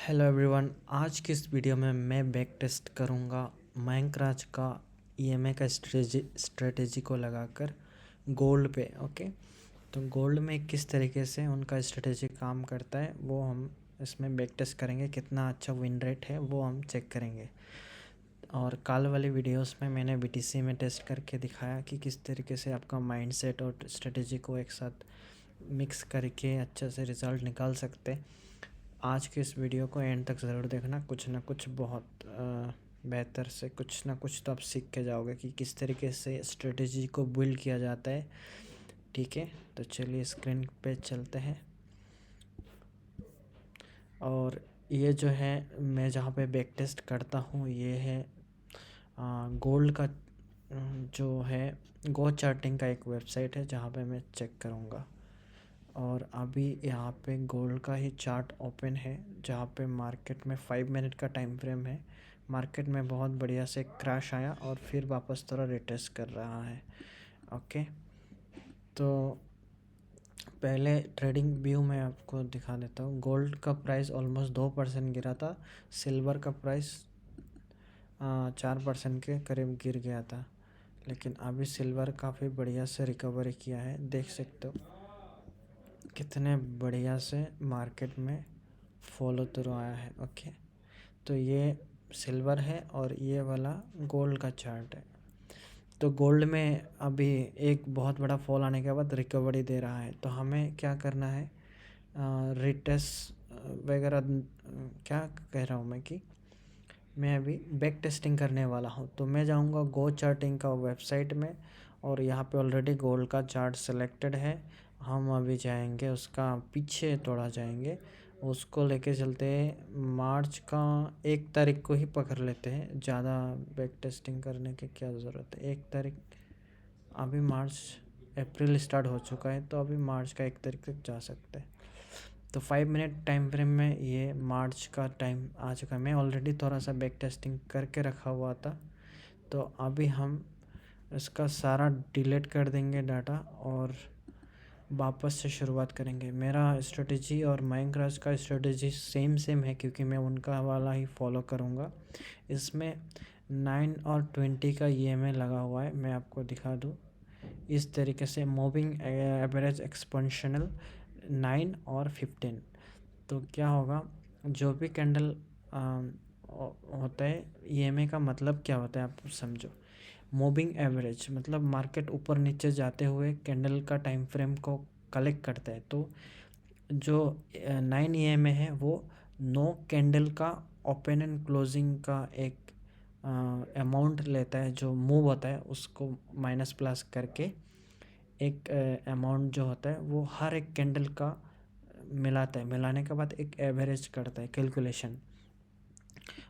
Hello everyone. आज की इस वीडियो में मैं बैक टेस्ट करूंगा माइनक्राफ्ट का ईएमए का स्ट्रेटेजी को लगाकर गोल्ड पे। ओके, तो गोल्ड में किस तरीके से उनका स्ट्रेटेजी काम करता है वो हम इसमें बैक टेस्ट करेंगे। कितना अच्छा विन रेट है वो हम चेक करेंगे। और कल वाली वीडियोस में मैंने बीटीसी में टेस्ट करके दिखाया कि किस तरीके से आपका माइंडसेट और स्ट्रेटेजी को एक साथ मिक्स करके अच्छे से रिज़ल्ट निकाल सकते हैं। आज के इस वीडियो को एंड तक ज़रूर देखना। कुछ ना कुछ बहुत बेहतर से कुछ ना कुछ तो आप सीख के जाओगे कि किस तरीके से स्ट्रेटेजी को बिल्ड किया जाता है। ठीक है, तो चलिए स्क्रीन पे चलते हैं। और ये जो है मैं जहाँ पे बैक टेस्ट करता हूँ ये है गोल्ड का जो है गो चार्टिंग का एक वेबसाइट है जहाँ पे मैं चेक करूँगा। और अभी यहाँ पे गोल्ड का ही चार्ट ओपन है जहाँ पे मार्केट में 5 मिनट का टाइम फ्रेम है। मार्केट में बहुत बढ़िया से क्रैश आया और फिर वापस थोड़ा रिटेस्ट कर रहा है। ओके, तो पहले ट्रेडिंग व्यू में आपको दिखा देता हूँ। गोल्ड का प्राइस ऑलमोस्ट 2% गिरा था। सिल्वर का प्राइस 4% के करीब गिर गया था, लेकिन अभी सिल्वर काफ़ी बढ़िया से रिकवरी किया है। देख सकते हो कितने बढ़िया से मार्केट में फॉलो थ्रू आया है। ओके, तो ये सिल्वर है और ये वाला गोल्ड का चार्ट है। तो गोल्ड में अभी एक बहुत बड़ा फॉल आने के बाद रिकवरी दे रहा है, तो हमें क्या करना है, रिटेस्ट वगैरह क्या कह रहा हूँ मैं कि मैं अभी बैक टेस्टिंग करने वाला हूँ। तो मैं जाऊँगा गो चार्टिंग का वेबसाइट में और यहाँ पे ऑलरेडी गोल्ड का चार्ट सेलेक्टेड है। हम अभी जाएंगे उसका पीछे थोड़ा जाएंगे, उसको लेके चलते हैं। मार्च का 1 तारीख को ही पकड़ लेते हैं, ज़्यादा बैक टेस्टिंग करने की क्या ज़रूरत है। 1 तारीख, अभी मार्च अप्रैल स्टार्ट हो चुका है तो अभी मार्च का 1 तारीख तक जा सकते हैं। तो 5 मिनट टाइम फ्रेम में ये मार्च का टाइम आ चुका है। मैं ऑलरेडी थोड़ा सा बैक टेस्टिंग करके रखा हुआ था, तो अभी हम इसका सारा डिलीट कर देंगे डाटा और वापस से शुरुआत करेंगे। मेरा स्ट्रेटजी और माइनक्राफ्ट का स्ट्रेटजी सेम है क्योंकि मैं उनका वाला ही फॉलो करूँगा। इसमें 9 और 20 का ईएमए लगा हुआ है। मैं आपको दिखा दूँ इस तरीके से मूविंग एवरेज एक्सपेंशनल 9 और 15। तो क्या होगा, जो भी कैंडल होता है, ईएमए का मतलब क्या होता है आप समझो। मूविंग एवरेज मतलब मार्केट ऊपर नीचे जाते हुए कैंडल का टाइम फ्रेम को कलेक्ट करता है। तो जो 9 ईएमए है वो 9 कैंडल का ओपन एंड क्लोजिंग का एक अमाउंट लेता है। जो मूव होता है उसको माइनस प्लस करके एक अमाउंट जो होता है वो हर एक कैंडल का मिलाता है। मिलाने के बाद एक एवरेज करता है कैलकुलेशन,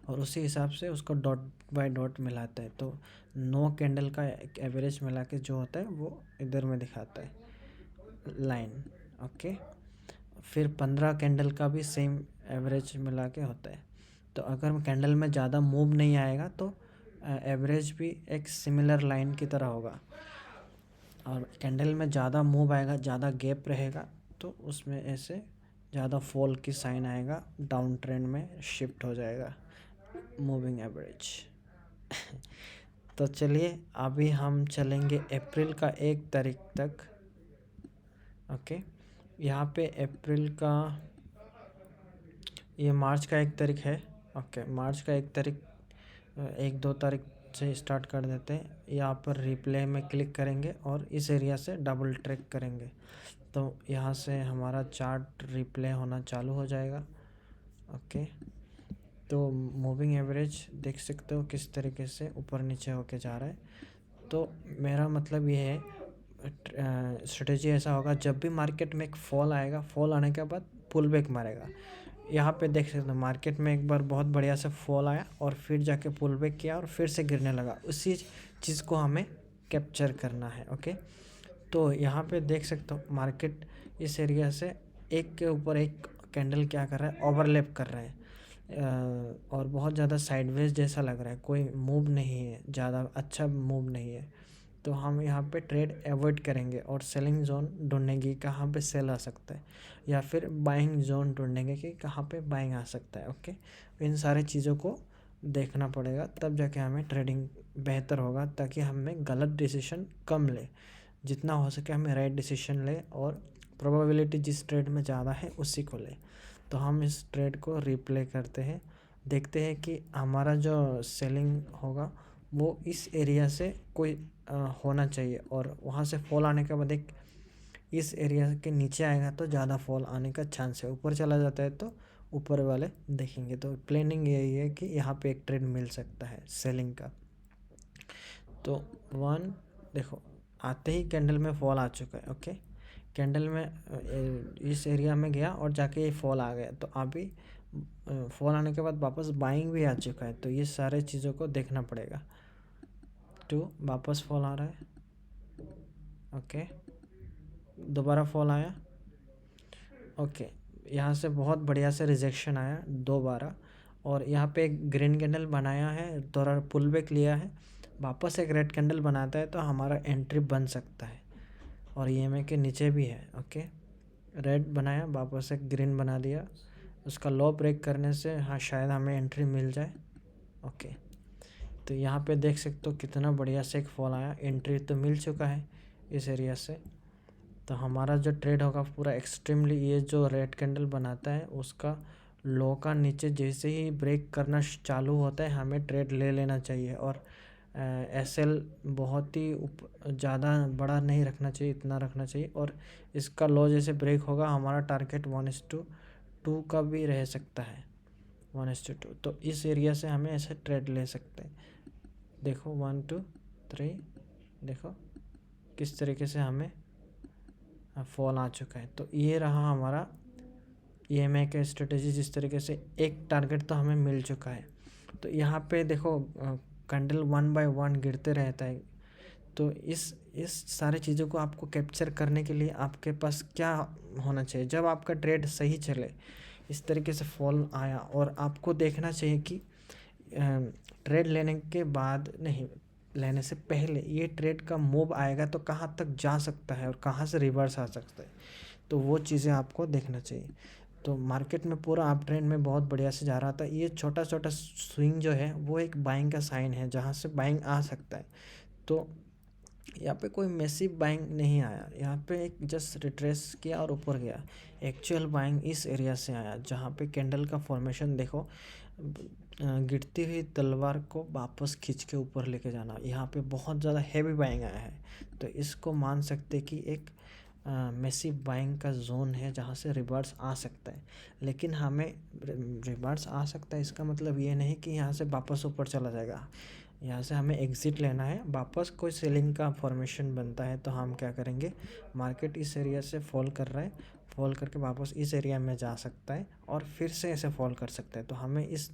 और उसी हिसाब से उसको डॉट बाय डॉट मिलाता है। तो 9 कैंडल का एक एवरेज मिला के जो होता है वो इधर में दिखाता है लाइन। ओके, फिर 15 कैंडल का भी सेम एवरेज मिला के होता है। तो अगर कैंडल में ज़्यादा मूव नहीं आएगा तो एवरेज भी एक सिमिलर लाइन की तरह होगा। और कैंडल में ज़्यादा मूव आएगा, ज़्यादा गैप रहेगा, तो उसमें ऐसे ज़्यादा फॉल की साइन आएगा, डाउन ट्रेंड में शिफ्ट हो जाएगा मूविंग एवरेज। तो चलिए अभी हम चलेंगे अप्रैल का 1 तारीख तक। ओके, यहाँ पे अप्रैल का, ये मार्च का 1 तारीख है। ओके, मार्च का 1 तारीख, 1-2 तारीख से स्टार्ट कर देते हैं। यहाँ पर रिप्ले में क्लिक करेंगे और इस एरिया से डबल ट्रैक करेंगे, तो यहाँ से हमारा चार्ट रिप्ले होना चालू हो जाएगा। ओके, तो मूविंग एवरेज देख सकते हो किस तरीके से ऊपर नीचे होके जा रहा है। तो मेरा मतलब ये है, स्ट्रेटजी ऐसा होगा, जब भी मार्केट में एक फॉल आएगा, फॉल आने के बाद पुल बैक मारेगा। यहाँ पे देख सकते हो मार्केट में एक बार बहुत बढ़िया से फॉल आया और फिर जाके पुल बैक किया और फिर से गिरने लगा। उसी चीज़ को हमें कैप्चर करना है। ओके, तो यहाँ पे देख सकते हो मार्केट इस एरिया से एक के ऊपर एक कैंडल क्या कर रहा है, ओवरलैप कर रहा है। और बहुत ज़्यादा साइडवेज जैसा लग रहा है, कोई मूव नहीं है, ज़्यादा अच्छा मूव नहीं है। तो हम यहाँ पे ट्रेड अवॉइड करेंगे और सेलिंग जोन ढूंढेंगे कहाँ पे सेल आ सकता है, या फिर बाइंग जोन ढूंढेंगे कि कहाँ पे बाइंग आ सकता है। ओके, इन सारी चीज़ों को देखना पड़ेगा, तब जाके हमें ट्रेडिंग बेहतर होगा, ताकि हमें गलत डिसीजन कम ले, जितना हो सके हमें राइट डिसीजन ले, और प्रोबेबिलिटी जिस ट्रेड में ज़्यादा है उसी को ले। तो हम इस ट्रेड को रिप्ले करते हैं, देखते हैं कि हमारा जो सेलिंग होगा वो इस एरिया से कोई होना चाहिए, और वहाँ से फॉल आने के बाद एक इस एरिया के नीचे आएगा तो ज़्यादा फॉल आने का चांस है, ऊपर चला जाता है तो ऊपर वाले देखेंगे। तो प्लानिंग यही है कि यहाँ पे एक ट्रेड मिल सकता है सेलिंग का। तो वन देखो, आते ही कैंडल में फॉल आ चुका है। ओके, कैंडल में इस एरिया में गया और जाके ये फॉल आ गया, तो अभी फॉल आने के बाद वापस बाइंग भी आ चुका है, तो ये सारे चीज़ों को देखना पड़ेगा। वापस फॉल आ रहा है। ओके, दोबारा फॉल आया। ओके, यहाँ से बहुत बढ़िया से रिजेक्शन आया दोबारा, और यहाँ पे एक ग्रीन कैंडल बनाया है, थोड़ा पुल बैक लिया है, वापस एक रेड कैंडल बनाता है तो हमारा एंट्री बन सकता है, और ईएमए के नीचे भी है। ओके, रेड बनाया, वापस एक ग्रीन बना दिया, उसका लो ब्रेक करने से हाँ शायद हमें एंट्री मिल जाए। ओके, तो यहाँ पे देख सकते हो कितना बढ़िया से एक फॉल आया, एंट्री तो मिल चुका है इस एरिया से। तो हमारा जो ट्रेड होगा पूरा एक्सट्रीमली, ये जो रेड कैंडल बनाता है उसका लो का नीचे जैसे ही ब्रेक करना चालू होता है हमें ट्रेड ले लेना चाहिए, और एसएल बहुत ही ज़्यादा बड़ा नहीं रखना चाहिए, इतना रखना चाहिए, और इसका लो जैसे ब्रेक होगा हमारा टारगेट 1:2 का भी रह सकता है, 1:2। तो इस एरिया से हमें ऐसे ट्रेड ले सकते हैं। देखो 1 2 3, देखो किस तरीके से हमें फॉल आ चुका है। तो ये रहा हमारा ईएमए का स्ट्रेटेजी, जिस तरीके से एक टारगेट तो हमें मिल चुका है। तो यहाँ पे देखो कैंडल 1 बाय 1 गिरते रहता है। तो इस सारी चीज़ों को आपको कैप्चर करने के लिए आपके पास क्या होना चाहिए, जब आपका ट्रेड सही चले, इस तरीके से फॉल आया, और आपको देखना चाहिए कि ट्रेड लेने के बाद नहीं, लेने से पहले ये ट्रेड का मूव आएगा तो कहाँ तक जा सकता है और कहाँ से रिवर्स आ सकता है, तो वो चीज़ें आपको देखना चाहिए। तो मार्केट में पूरा अप ट्रेंड में बहुत बढ़िया से जा रहा था, ये छोटा छोटा स्विंग जो है वो एक बाइंग का साइन है, जहाँ से बाइंग आ सकता है। तो यहाँ पे कोई मैसिव बाइंग नहीं आया, यहाँ पे एक जस्ट रिट्रेस किया और ऊपर गया। एक्चुअल बाइंग इस एरिया से आया, जहाँ पे कैंडल का फॉर्मेशन देखो, गिरती हुई तलवार को वापस खींच के ऊपर लेके जाना, यहाँ पे बहुत ज़्यादा हैवी बाइंग आया है। तो इसको मान सकते कि एक मैसिव बाइंग का जोन है, जहाँ से रिवर्स आ सकता है। लेकिन हमें रिवर्स आ सकता है इसका मतलब ये नहीं कि यहाँ से वापस ऊपर चला जाएगा, यहाँ से हमें एग्ज़िट लेना है। वापस कोई सेलिंग का फॉर्मेशन बनता है तो हम क्या करेंगे, मार्केट इस एरिया से फॉल कर रहा है, फॉल करके वापस इस एरिया में जा सकता है और फिर से ऐसे फॉल कर सकता है। तो हमें इस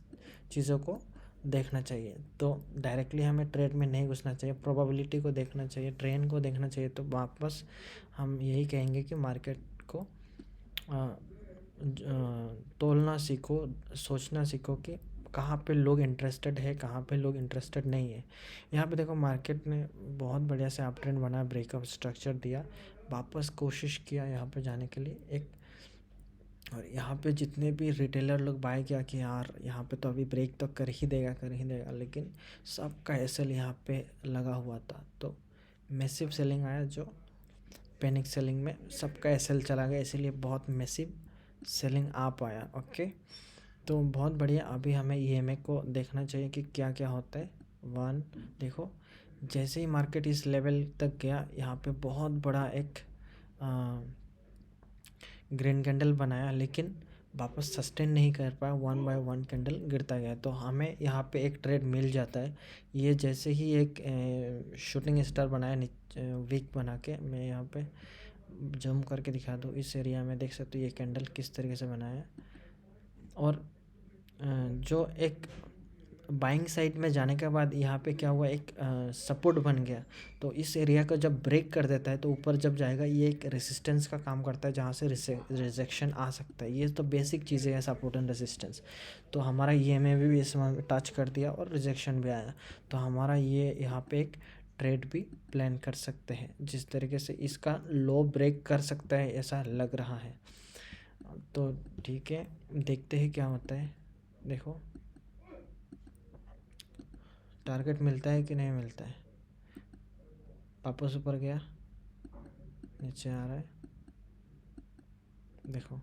चीज़ों को देखना चाहिए। तो डायरेक्टली हमें ट्रेड में नहीं घुसना चाहिए, प्रोबेबिलिटी को देखना चाहिए, ट्रेंड को देखना चाहिए। तो वापस हम यही कहेंगे कि मार्केट को तोलना सीखो, सोचना सीखो कि कहाँ पे लोग इंटरेस्टेड है, कहाँ पे लोग इंटरेस्टेड नहीं है। यहाँ पे देखो मार्केट ने बहुत बढ़िया से अप ट्रेंड बना, ब्रेकअप स्ट्रक्चर दिया, वापस कोशिश किया यहाँ पे जाने के लिए एक, और यहाँ पे जितने भी रिटेलर लोग बाय किया कि यार यहाँ पे तो अभी ब्रेक तो कर ही देगा, लेकिन सबका एसएल यहाँ पे लगा हुआ था। तो मैसिव सेलिंग आया, जो पैनिक सेलिंग में सबका एसएल चला गया, इसीलिए बहुत मैसिव सेलिंग आ पाया। ओके, तो बहुत बढ़िया। अभी हमें ईएमए को देखना चाहिए कि क्या क्या होता है। वन देखो, जैसे ही मार्केट इस लेवल तक गया, यहाँ पे बहुत बड़ा एक ग्रीन कैंडल बनाया, लेकिन वापस सस्टेन नहीं कर पाया, 1 बाय 1 कैंडल गिरता गया। तो हमें यहाँ पे एक ट्रेड मिल जाता है। ये जैसे ही एक शूटिंग स्टार बनाया वीक बना के, मैं यहाँ पे जूम करके दिखा दूँ, इस एरिया में देख सकते हो ये कैंडल किस तरीके से बनाया, और जो एक बाइंग साइड में जाने के बाद यहाँ पे क्या हुआ, एक सपोर्ट बन गया। तो इस एरिया को जब ब्रेक कर देता है तो ऊपर जब जाएगा, ये एक रेसिस्टेंस का काम करता है, जहाँ से रिजेक्शन आ सकता है। ये तो बेसिक चीज़ें हैं, सपोर्ट एंड रेसिस्टेंस। तो हमारा ईएमए भी इस समय टच कर दिया और रिजेक्शन भी आया। तो हमारा ये यहाँ पे एक ट्रेड भी प्लान कर सकते हैं। जिस तरीके से इसका लो ब्रेक कर सकता है ऐसा लग रहा है। तो ठीक है, देखते हैं क्या होता है। देखो टारगेट मिलता है कि नहीं मिलता है। वापस ऊपर गया, नीचे आ रहा है। देखो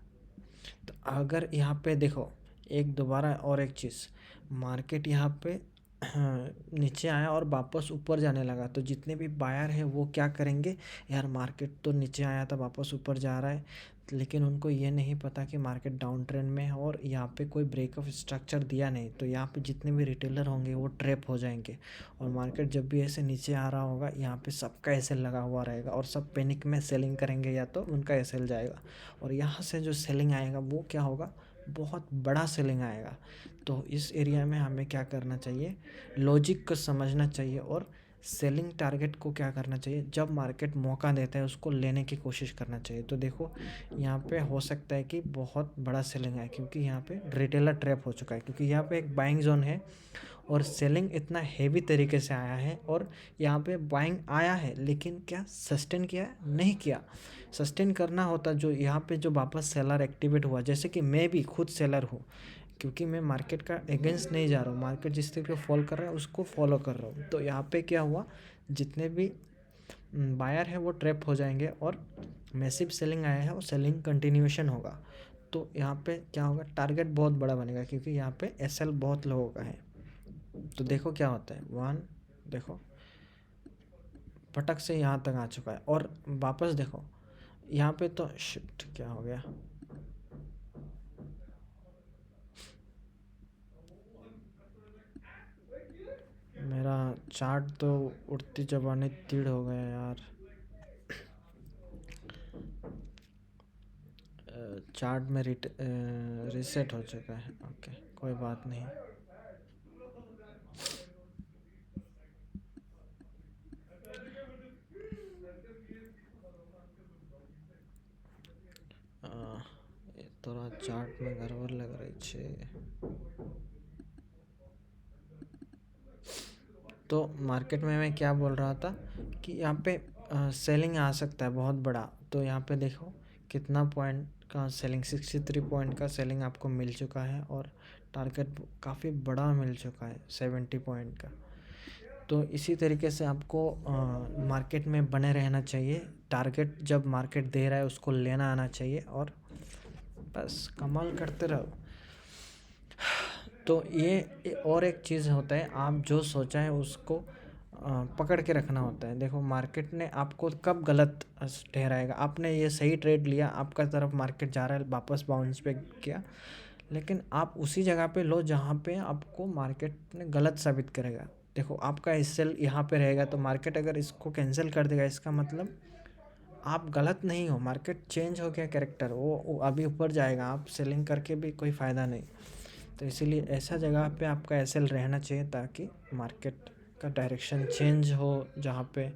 तो अगर यहाँ पे देखो एक दोबारा और एक चीज़, मार्केट यहाँ पे नीचे आया और वापस ऊपर जाने लगा, तो जितने भी बायर हैं वो क्या करेंगे, यार मार्केट तो नीचे आया था वापस ऊपर जा रहा है, लेकिन उनको ये नहीं पता कि मार्केट डाउन ट्रेंड में है और यहाँ पे कोई ब्रेक ऑफ स्ट्रक्चर दिया नहीं, तो यहाँ पे जितने भी रिटेलर होंगे वो ट्रैप हो जाएंगे। और मार्केट जब भी ऐसे नीचे आ रहा होगा, यहाँ पे सबका एसएल लगा हुआ रहेगा और सब पैनिक में सेलिंग करेंगे, या तो उनका एसएल जाएगा। और यहाँ से जो सेलिंग आएगा वो क्या होगा, बहुत बड़ा सेलिंग आएगा। तो इस एरिया में हमें क्या करना चाहिए, लॉजिक को समझना चाहिए और सेलिंग टारगेट को क्या करना चाहिए, जब मार्केट मौका देता है उसको लेने की कोशिश करना चाहिए। तो देखो यहाँ पे हो सकता है कि बहुत बड़ा सेलिंग आए, क्योंकि यहाँ पे रिटेलर ट्रैप हो चुका है, क्योंकि यहाँ पे एक बाइंग जोन है और सेलिंग इतना हेवी तरीके से आया है। और यहाँ पे बाइंग आया है, लेकिन क्या सस्टेन किया है, नहीं किया। सस्टेन करना होता, जो यहाँ पे जो वापस सेलर एक्टिवेट हुआ, जैसे कि मैं भी खुद सेलर हूँ, क्योंकि मैं मार्केट का अगेंस्ट नहीं जा रहा हूँ, मार्केट जिस तरीके फॉल कर रहा है उसको फॉलो कर रहा हूँ। तो यहाँ पे क्या हुआ, जितने भी बायर है वो ट्रैप हो जाएंगे और मैसिव सेलिंग आया है और सेलिंग कंटिन्यूएशन होगा। तो यहाँ पे क्या होगा, टारगेट बहुत बड़ा बनेगा, क्योंकि यहाँ पे एसएल बहुत लोगों का है। तो देखो क्या होता है, वन देखो फटक से यहाँ तक आ चुका है और वापस देखो यहाँ पे, तो शिट क्या हो गया, मेरा चार्ट तो उड़ती जबानी तीड़ हो गया यार। चार्ट में रीसेट हो चुका है। ओके कोई बात नहीं। ये थोड़ा चार्ट में गड़बड़ लग रही है। तो मार्केट में मैं क्या बोल रहा था कि यहाँ पे सेलिंग आ सकता है बहुत बड़ा। तो यहाँ पे देखो कितना पॉइंट का सेलिंग, 63 पॉइंट का सेलिंग आपको मिल चुका है और टारगेट काफ़ी बड़ा मिल चुका है 70 पॉइंट का। तो इसी तरीके से आपको मार्केट में बने रहना चाहिए। टारगेट जब मार्केट दे रहा है उसको लेना आना चाहिए और बस कमाल करते रहो। तो ये और एक चीज़ होता है, आप जो सोचा है उसको पकड़ के रखना होता है। देखो मार्केट ने आपको कब गलत ठहराएगा, आपने ये सही ट्रेड लिया, आपका तरफ मार्केट जा रहा है, वापस बाउंस पे किया, लेकिन आप उसी जगह पे लो जहाँ पे आपको मार्केट ने गलत साबित करेगा। देखो आपका एसएल यहाँ पे रहेगा, तो मार्केट अगर इसको कैंसिल कर देगा, इसका मतलब आप गलत नहीं हो, मार्केट चेंज हो गया कैरेक्टर, वो अभी ऊपर जाएगा, आप सेलिंग करके भी कोई फ़ायदा नहीं। तो इसीलिए ऐसा जगह पे आपका एसएल रहना चाहिए ताकि मार्केट का डायरेक्शन चेंज हो, जहाँ पे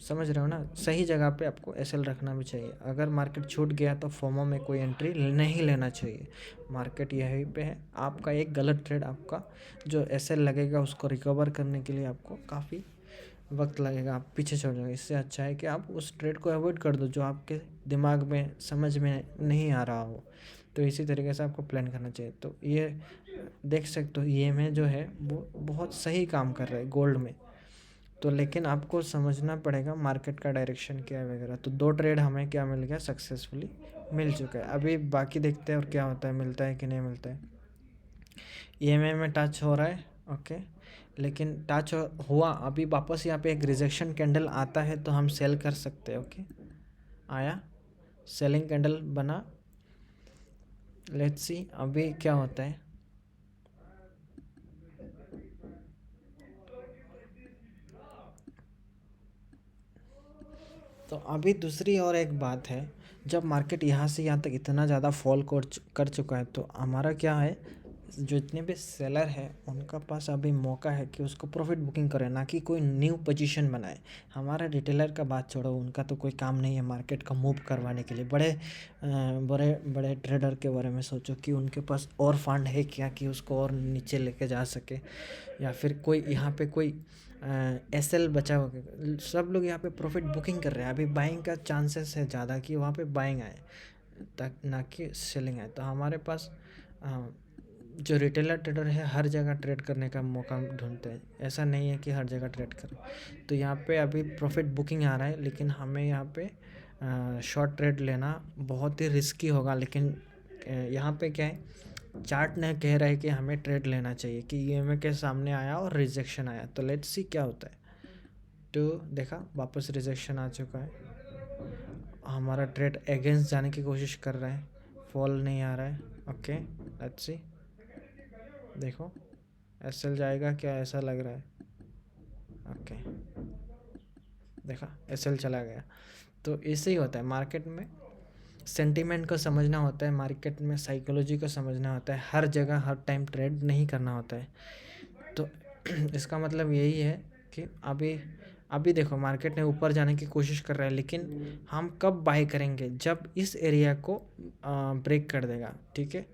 समझ रहे हो ना, सही जगह पे आपको एसएल रखना भी चाहिए। अगर मार्केट छूट गया तो फोमो में कोई एंट्री नहीं लेना चाहिए। मार्केट यहीं पे है, आपका एक गलत ट्रेड आपका जो एसएल लगेगा उसको रिकवर करने के लिए आपको काफ़ी वक्त लगेगा, आप पीछे छोड़ जाओगे। इससे अच्छा है कि आप उस ट्रेड को अवॉइड कर दो जो आपके दिमाग में समझ में नहीं आ रहा हो। तो इसी तरीके से आपको प्लान करना चाहिए। तो ये देख सकते हो, ये में जो है वो बहुत सही काम कर रहा है गोल्ड में। तो लेकिन आपको समझना पड़ेगा मार्केट का डायरेक्शन क्या है वगैरह। तो 2 ट्रेड हमें क्या मिल गया, सक्सेसफुली मिल चुका है। अभी बाकी देखते हैं और क्या होता है, मिलता है कि नहीं मिलता है। ईएमए में टच हो रहा है, ओके, लेकिन टच हुआ, अभी वापस यहाँ पे एक रिजेक्शन कैंडल आता है तो हम सेल कर सकते हैं। ओके आया, सेलिंग कैंडल बना, लेट्स सी अभी क्या होता है। तो अभी दूसरी और एक बात है, जब मार्केट यहाँ से यहाँ तक इतना ज़्यादा फॉल कर चुका है, तो हमारा क्या है, जो जितने भी सेलर हैं उनका पास अभी मौका है कि उसको प्रॉफिट बुकिंग करें, ना कि कोई न्यू पोजीशन बनाए। हमारा रिटेलर का बात छोड़ो, उनका तो कोई काम नहीं है मार्केट का मूव करवाने के लिए। बड़े बड़े ट्रेडर के बारे में सोचो कि उनके पास और फंड है क्या कि उसको और नीचे लेके जा सके, या फिर कोई यहाँ पे कोई एसएल बचा हुआ, सब लोग यहाँ पे प्रॉफिट बुकिंग कर रहे हैं। अभी बाइंग का चांसेस है ज़्यादा कि वहाँ पे बाइंग आए तक, ना कि सेलिंग आए। तो हमारे पास जो रिटेलर ट्रेडर है हर जगह ट्रेड करने का मौका ढूंढते हैं, ऐसा नहीं है कि हर जगह ट्रेड करें। तो यहाँ पे अभी प्रॉफिट बुकिंग आ रहा है, लेकिन हमें यहाँ पे शॉर्ट ट्रेड लेना बहुत ही रिस्की होगा। लेकिन यहाँ पे क्या है, चार्ट ने कह रहा है कि हमें ट्रेड लेना चाहिए कि ईएमए के सामने आया और रिजेक्शन आया, तो लेट्स सी क्या होता है। तो देखा वापस रिजेक्शन आ चुका है, हमारा ट्रेड अगेंस्ट जाने की कोशिश कर रहा है, फॉल नहीं आ रहा है। ओके लेट्स सी, देखो एसएल जाएगा क्या, ऐसा लग रहा है। ओके देखा एसएल चला गया। तो ऐसे ही होता है मार्केट में, सेंटीमेंट को समझना होता है, मार्केट में साइकोलॉजी को समझना होता है, हर जगह हर टाइम ट्रेड नहीं करना होता है। तो इसका मतलब यही है कि अभी देखो मार्केट ने ऊपर जाने की कोशिश कर रहा है, लेकिन हम कब बाय करेंगे, जब इस एरिया को ब्रेक कर देगा। ठीक है,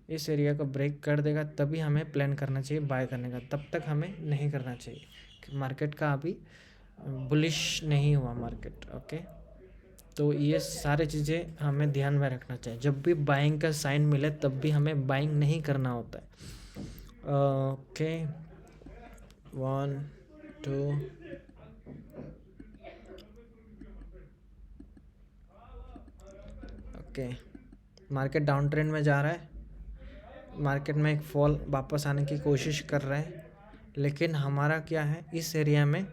इस एरिया को ब्रेक कर देगा तभी हमें प्लान करना चाहिए बाय करने का, तब तक हमें नहीं करना चाहिए। मार्केट का अभी बुलिश नहीं हुआ मार्केट। ओके, तो ये सारी चीज़ें हमें ध्यान में रखना चाहिए। जब भी बाइंग का साइन मिले तब भी हमें बाइंग नहीं करना होता है। Okay 1 2 okay, market down trend में जा रहा है, मार्केट में एक फॉल वापस आने की कोशिश कर रहा है, लेकिन हमारा क्या है, इस एरिया में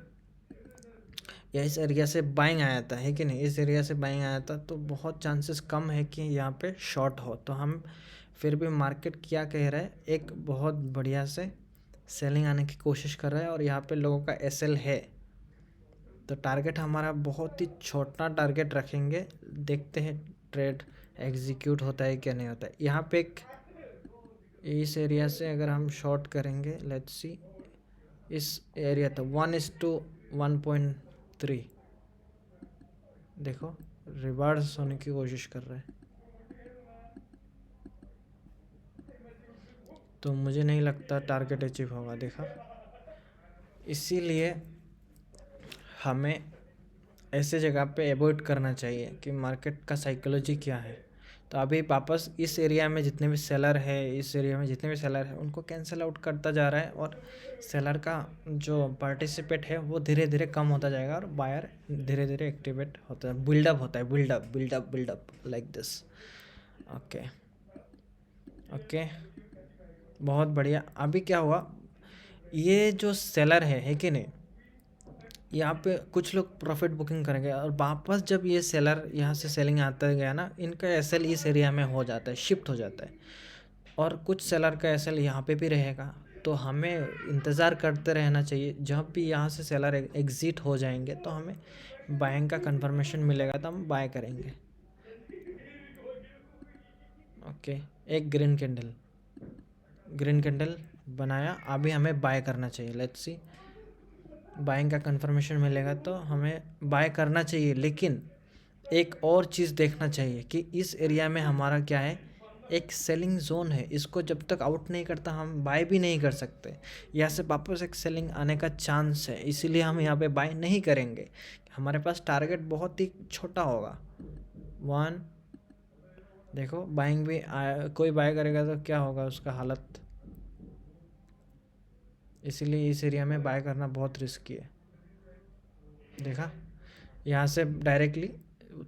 या इस एरिया से बाइंग आया था, है कि नहीं, इस एरिया से बाइंग आया था, तो बहुत चांसेस कम है कि यहाँ पे शॉर्ट हो। तो हम फिर भी मार्केट क्या कह रहा है, एक बहुत बढ़िया से सेलिंग आने की कोशिश कर रहा है, और यहाँ पे लोगों का एसएल है। तो टारगेट हमारा बहुत ही छोटा टारगेट रखेंगे, देखते हैं ट्रेड एग्जीक्यूट होता है क्या नहीं होता है। यहाँ पे एक इस एरिया से अगर हम शॉर्ट करेंगे, लेट्स सी, इस एरिया तो 1:1.3, देखो रिवर्स होने की कोशिश कर रहा है, तो मुझे नहीं लगता टारगेट अचीव होगा। देखा, इसीलिए हमें ऐसे जगह पे अवॉइड करना चाहिए कि मार्केट का साइकोलॉजी क्या है। तो अभी वापस इस एरिया में जितने भी सेलर है, इस एरिया में जितने भी सेलर है, उनको कैंसिल आउट करता जा रहा है, और सेलर का जो पार्टिसिपेट है वो धीरे धीरे कम होता जाएगा, और बायर धीरे धीरे एक्टिवेट होता है, बिल्डअप होता है, buildup like this. Okay okay, बहुत बढ़िया। अभी क्या हुआ, ये जो सेलर है कि नहीं, यहाँ पे कुछ लोग प्रॉफिट बुकिंग करेंगे, और वापस जब ये सेलर यहाँ से सेलिंग आता गया ना, इनका एसएल इस एरिया में हो जाता है, शिफ्ट हो जाता है, और कुछ सेलर का एसएल यहाँ पे भी रहेगा। तो हमें इंतज़ार करते रहना चाहिए, जब भी यहाँ से सेलर एग्ज़िट हो जाएंगे तो हमें बाइंग का कंफर्मेशन मिलेगा, तो हम बाय करेंगे। ओके, एक ग्रीन कैंडल बनाया, अभी हमें बाय करना चाहिए। लेट्स सी, बाइंग का कंफर्मेशन मिलेगा तो हमें बाय करना चाहिए, लेकिन एक और चीज़ देखना चाहिए कि इस एरिया में हमारा क्या है, एक सेलिंग जोन है, इसको जब तक आउट नहीं करता हम बाय भी नहीं कर सकते। यहाँ से वापस एक सेलिंग आने का चांस है, इसीलिए हम यहाँ पे बाय नहीं करेंगे। हमारे पास टारगेट बहुत ही छोटा होगा। 1, देखो बाइंग भी कोई बाय करेगा तो क्या होगा उसका हालत, इसीलिए इस एरिया में बाय करना बहुत रिस्की है। देखा, यहाँ से डायरेक्टली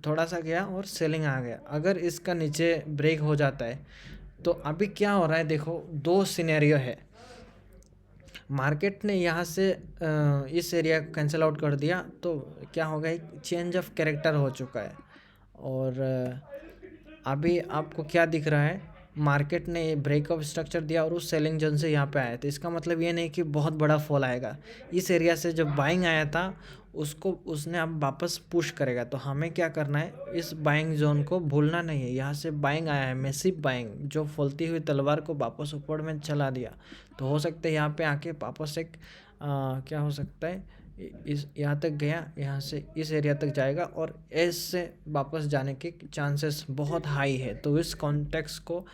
थोड़ा सा गया और सेलिंग आ गया। अगर इसका नीचे ब्रेक हो जाता है तो अभी क्या हो रहा है, देखो 2 सिनेरियो है। मार्केट ने यहाँ से इस एरिया को कैंसिल आउट कर दिया, तो क्या होगा, एक चेंज ऑफ कैरेक्टर हो चुका है। और अभी आपको क्या दिख रहा है, मार्केट ने ब्रेक ऑफ स्ट्रक्चर दिया और उस सेलिंग जोन से यहाँ पे आया। तो इसका मतलब ये नहीं कि बहुत बड़ा फॉल आएगा। इस एरिया से जब बाइंग आया था उसको उसने अब वापस पुश करेगा। तो हमें क्या करना है, इस बाइंग जोन को भूलना नहीं है। यहाँ से बाइंग आया है, मैसिव बाइंग, जो फलती हुई तलवार को वापस ऊपर में चला दिया। तो हो सकता है यहाँ पे आके वापस एक क्या हो सकता है, इस यहाँ तक गया, यहाँ से इस एरिया तक जाएगा और एस से वापस जाने के चांसेस बहुत हाई है। तो इस कॉन्टेक्स्ट को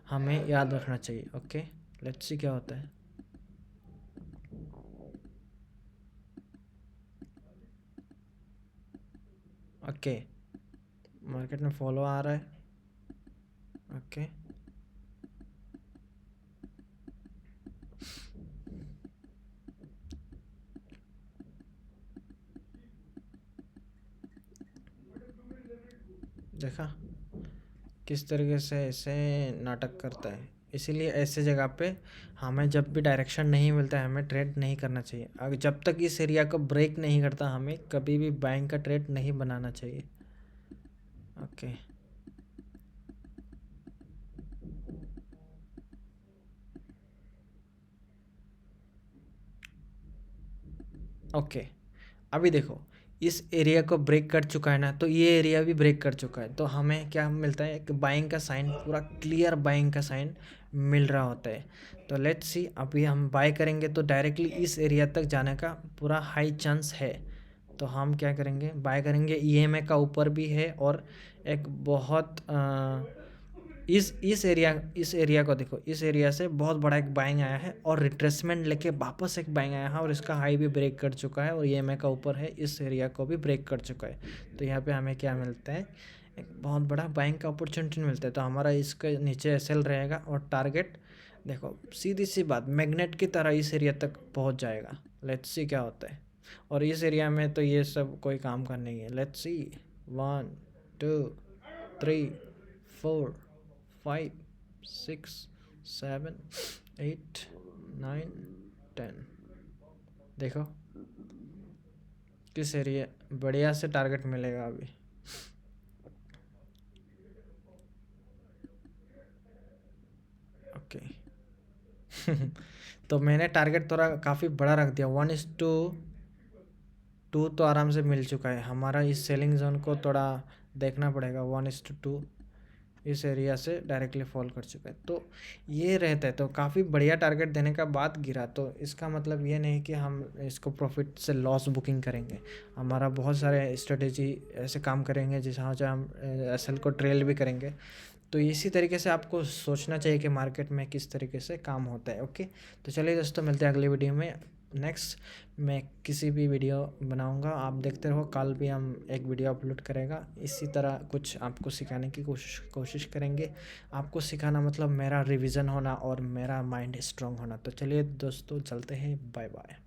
हमें याद रखना चाहिए। ओके, लेट्स सी क्या होता है। ओके, मार्केट में फॉलो आ रहा है। ओके, देखा किस तरीके से ऐसे नाटक करता है। इसीलिए ऐसे जगह पे हमें जब भी डायरेक्शन नहीं मिलता है हमें ट्रेड नहीं करना चाहिए। अगर जब तक इस एरिया को ब्रेक नहीं करता हमें कभी भी बाइंग का ट्रेड नहीं बनाना चाहिए। ओके, ओके, अभी देखो इस एरिया को ब्रेक कर चुका है ना, तो ये एरिया भी ब्रेक कर चुका है, तो हमें क्या मिलता है कि बाइंग का साइन, पूरा क्लियर बाइंग का साइन मिल रहा होता है। तो लेट्स सी, अभी हम बाय करेंगे तो डायरेक्टली इस एरिया तक जाने का पूरा हाई चांस है। तो हम क्या करेंगे, बाय करेंगे। ईएमए का ऊपर भी है और एक बहुत इस एरिया को देखो, इस एरिया से बहुत बड़ा एक बाइंग आया है और रिट्रेसमेंट लेके वापस एक बाइंग आया है और इसका हाई भी ब्रेक कर चुका है और ईएमए का ऊपर है, इस एरिया को भी ब्रेक कर चुका है। तो यहाँ पे हमें क्या मिलता है, एक बहुत बड़ा बाइंग का अपॉर्चुनिटी मिलता है। तो हमारा इसके नीचे एसएल रहेगा और टारगेट देखो सीधी सी बात मैग्नेट की तरह इस एरिया तक पहुँच जाएगा। लेट्स सी क्या होता है। और इस एरिया में तो ये सब कोई काम का नहीं है। Let's see, 1 2 3 4 5 6 7 8 9 10। देखो किस एरिया बढ़िया से टारगेट मिलेगा अभी। ओके तो मैंने टारगेट थोड़ा काफ़ी बड़ा रख दिया, 1:2 तो आराम से मिल चुका है। हमारा इस सेलिंग जोन को थोड़ा देखना पड़ेगा। 1:2 इस एरिया से डायरेक्टली फॉल कर चुका है, तो ये रहता है। तो काफ़ी बढ़िया टारगेट देने का बाद गिरा, तो इसका मतलब ये नहीं कि हम इसको प्रॉफिट से लॉस बुकिंग करेंगे। हमारा बहुत सारे स्ट्रेटेजी ऐसे काम करेंगे जहाँ जहाँ हम एसएल को ट्रेल भी करेंगे। तो इसी तरीके से आपको सोचना चाहिए कि मार्केट में किस तरीके से काम होता है। ओके, तो चलिए दोस्तों, मिलते हैं अगली वीडियो में। नेक्स्ट मैं किसी भी वीडियो बनाऊंगा, आप देखते रहो। कल भी हम एक वीडियो अपलोड करेगा, इसी तरह कुछ आपको सिखाने की कोशिश करेंगे। आपको सिखाना मतलब मेरा रिवीजन होना और मेरा माइंड स्ट्रांग होना। तो चलिए दोस्तों, चलते हैं, बाय बाय।